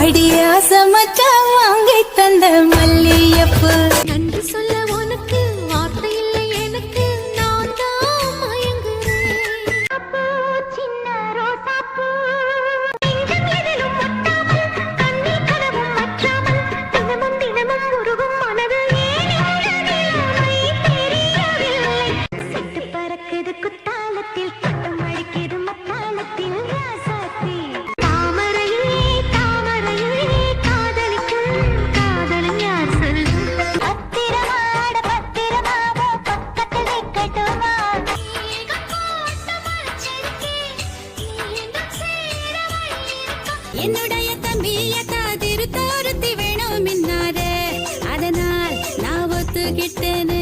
அடியா சமச்சா வாங்கி தந்த மல்லியப்பு நன்றி சொல்ல உனக்கு வார்த்தை இல்லை எனக்கு நான் தான் மயங்குறேன் சின்ன ரோசாப்பூ நெஞ்சம் எதிலும் ஒட்டாமல் கண்ணில் கனவும் மற்றாமல் தினமும் தினமும் உருகும் மனது ஏன் தெரியவில்லை சிட்டு பறக்குது குத்தாலத்தில் பட்டம் அடிக்குது மத்தாலத்தில் ராசாத்தி என்னுடைய தம்பிய காதிரு தோருத்தி வேணும் மின்னாரே அதனால் நான் ஒத்துக்கிட்டேன்